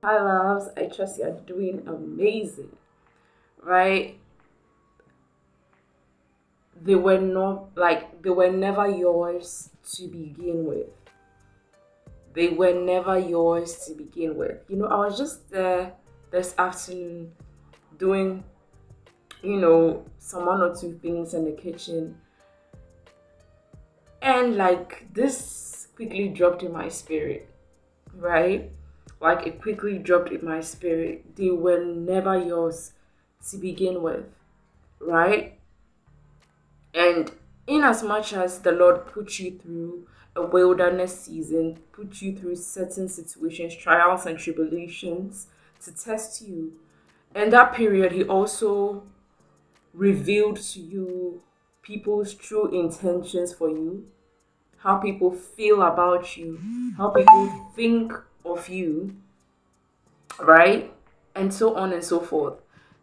Hi, loves. I trust you're doing amazing, right? They were never yours to begin with. They were never yours to begin with. I was just there this afternoon doing, some one or two things in the kitchen, and like this quickly dropped in my spirit, right? Like it quickly dropped in my spirit. They were never yours to begin with, right? And in as much as the Lord put you through a wilderness season, put you through certain situations, trials and tribulations to test you, in that period, He also revealed to you people's true intentions for you, how people feel about you, how people think of you, right? And so on and so forth.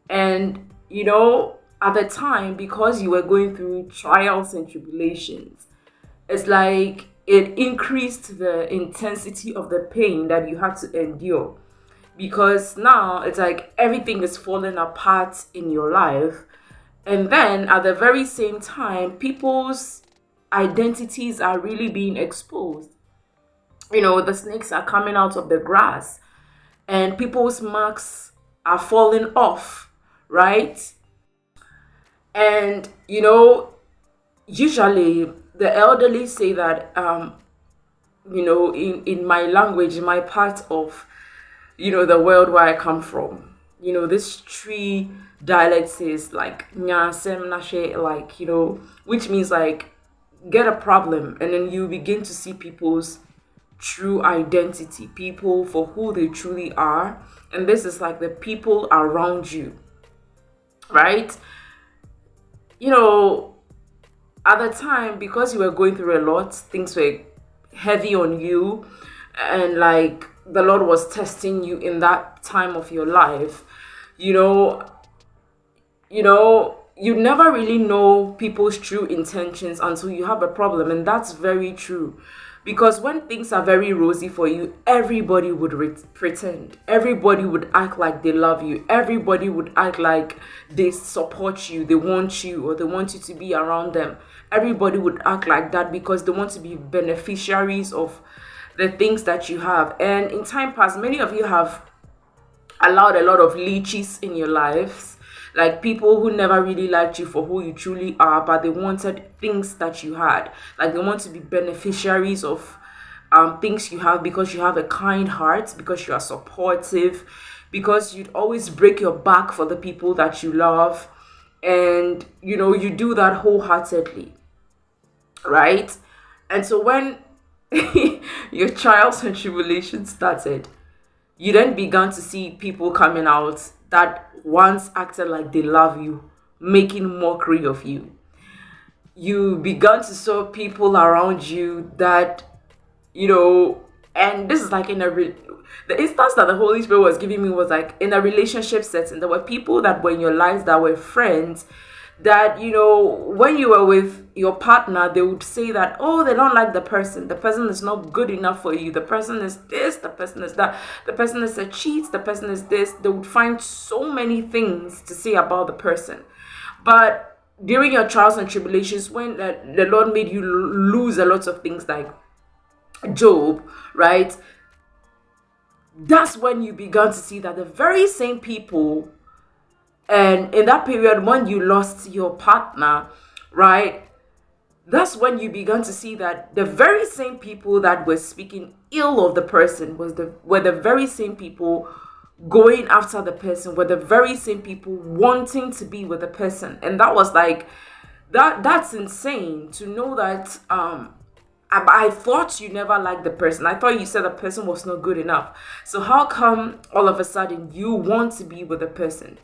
And, at the time, because you were going through trials and tribulations, it's like it increased the intensity of the pain that you had to endure. Because now it's like everything is falling apart in your life. And then at the very same time, people's identities are really being exposed. The snakes are coming out of the grass and people's masks are falling off, right? And usually the elderly say that in my language, in my part of the world where I come from, this tree dialect says like "nyasem nashe," like which means like get a problem, and then you begin to see people's true identity, people for who they truly are. And this is like the people around you, right? you know at the time, because you were going through a lot, things were heavy on you, and like the Lord was testing you in that time of your life. you know you never really know people's true intentions until you have a problem, and that's very true. Because when things are very rosy for you, everybody would pretend, everybody would act like they love you, everybody would act like they support you, they want you, or they want you to be around them. Everybody would act like that because they want to be beneficiaries of the things that you have. And in time past, many of you have allowed a lot of leeches in your lives, like people who never really liked you for who you truly are, but they wanted things that you had. Like they want to be beneficiaries of things you have, because you have a kind heart, because you are supportive, because you'd always break your back for the people that you love, and you do that wholeheartedly, right? And so when your trials and tribulations started, you then began to see people coming out that once acted like they love you, making mockery of you. You began to saw people around you that, you know, and this is like the instance that the Holy Spirit was giving me was like in a relationship setting. There were people that were in your lives that were friends that when you were with your partner, they would say that, oh, they don't like the person is not good enough for you, the person is this, the person is that, the person is a cheat, the person is this. They would find so many things to say about the person. But during your trials and tribulations, when the Lord made you lose a lot of things, like Job, right? That's when you began to see that the very same people, and in that period when you lost your partner, right? That's when you began to see that the very same people that were speaking ill of the person were the very same people going after the person, were the very same people wanting to be with the person. And that was like that's insane to know that I thought you never liked the person. I thought you said the person was not good enough. So how come all of a sudden you want to be with the person?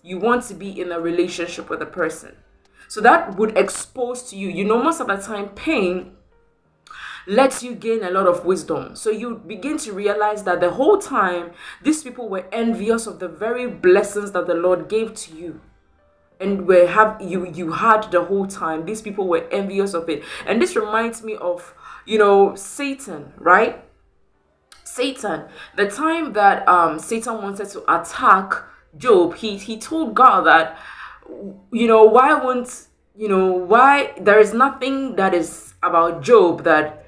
You want to be in a relationship with a person. So that would expose to you. Most of the time, pain lets you gain a lot of wisdom. So you begin to realize that the whole time, these people were envious of the very blessings that the Lord gave to you. And you had the whole time. These people were envious of it. And this reminds me of, Satan, right? Satan. The time that Satan wanted to attack Job, he told God that, why won't, why there is nothing that is about Job that,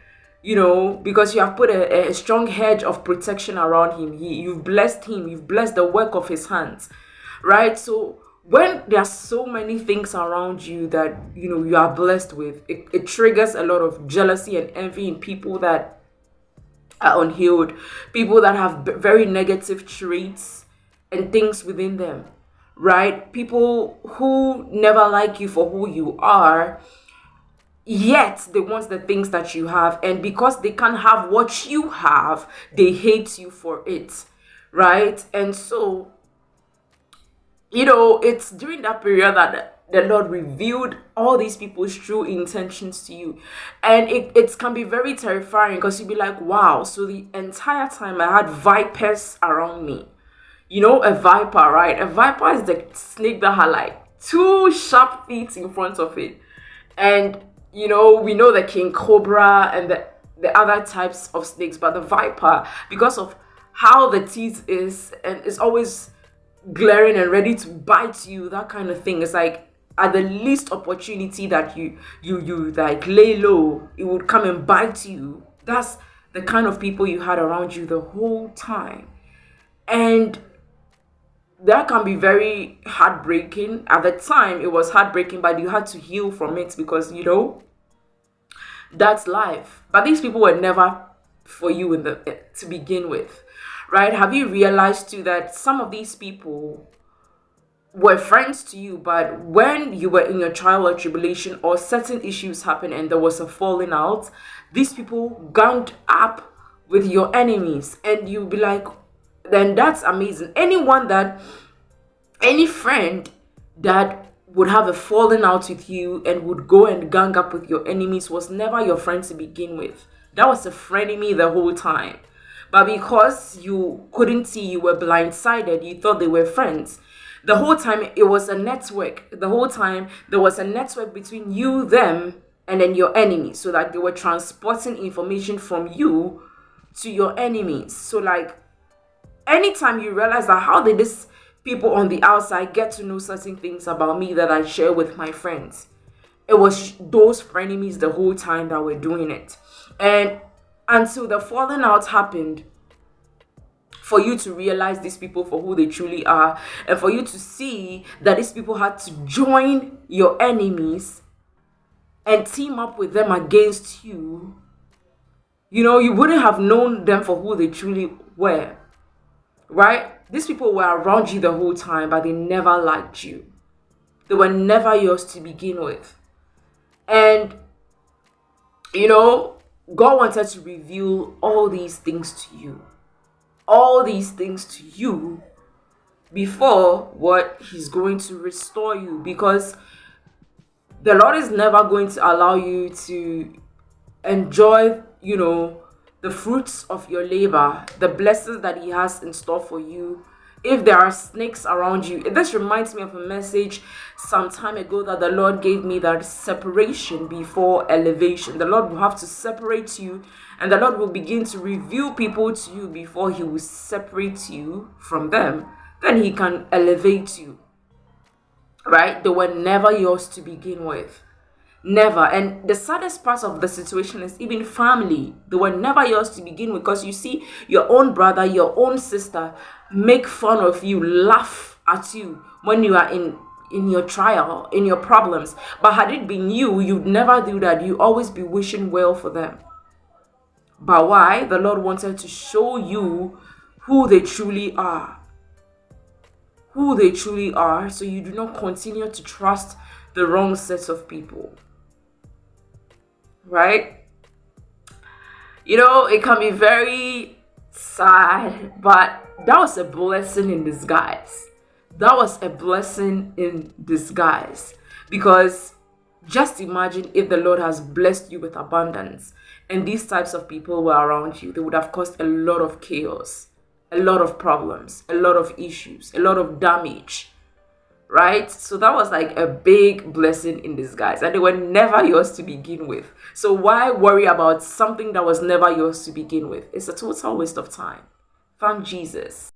because you have put a strong hedge of protection around him. You've blessed him, you've blessed the work of his hands, right? So when there are so many things around you that you are blessed with, it triggers a lot of jealousy and envy in people that are unhealed, people that have very negative traits and things within them, right? People who never like you for who you are, yet they want the things that you have, and because they can't have what you have, they hate you for it, right? And so it's during that period that the Lord revealed all these people's true intentions to you. And it can be very terrifying because you'll be like, wow, so the entire time I had vipers around me. A viper, right? A viper is the snake that had like two sharp feet in front of it. And, we know the king cobra and the other types of snakes, but the viper, because of how the teeth is, and it's always glaring and ready to bite you, that kind of thing. It's like at the least opportunity that you like lay low, it would come and bite you. That's the kind of people you had around you the whole time. And that can be very heartbreaking. At the time it was heartbreaking, but you had to heal from it because that's life. But these people were never for you to begin with, right? Have you realized too that some of these people were friends to you, but when you were in your trial or tribulation or certain issues happened and there was a falling out, these people ganged up with your enemies, and you'll be like, then that's amazing. Any friend that would have a falling out with you and would go and gang up with your enemies was never your friend to begin with. That was a frenemy the whole time. But because you couldn't see, you were blindsided, you thought they were friends. The whole time it was a network. The whole time there was a network between you, them, and then your enemies. So that they were transporting information from you to your enemies. So like anytime you realize that, how did these people on the outside get to know certain things about me that I share with my friends? It was those frenemies the whole time that were doing it. And until the falling out happened, for you to realize these people for who they truly are, and for you to see that these people had to join your enemies and team up with them against you, you wouldn't have known them for who they truly were, right? These people were around you the whole time, but they never liked you. They were never yours to begin with. And, God wanted to reveal all these things to you. All these things to you before what He's going to restore you. Because the Lord is never going to allow you to enjoy, the fruits of your labor, the blessings that He has in store for you, if there are snakes around you. This reminds me of a message some time ago that the Lord gave me, that separation before elevation. The Lord will have to separate you, and the Lord will begin to reveal people to you before He will separate you from them. Then He can elevate you, right? They were never yours to begin with. Never. And the saddest part of the situation is even family. They were never yours to begin with, because you see your own brother, your own sister make fun of you, laugh at you when you are in your trial, in your problems. But had it been you, you'd never do that. You always be wishing well for them. But why? The Lord wanted to show you who they truly are. Who they truly are, so you do not continue to trust the wrong sets of people. Right? It can be very sad, but that was a blessing in disguise. That was a blessing in disguise. Because just imagine if the Lord has blessed you with abundance and these types of people were around you, they would have caused a lot of chaos, a lot of problems, a lot of issues, a lot of damage. right? So that was like a big blessing in disguise, and they were never yours to begin with. So why worry about something that was never yours to begin with? It's a total waste of time. Found Jesus.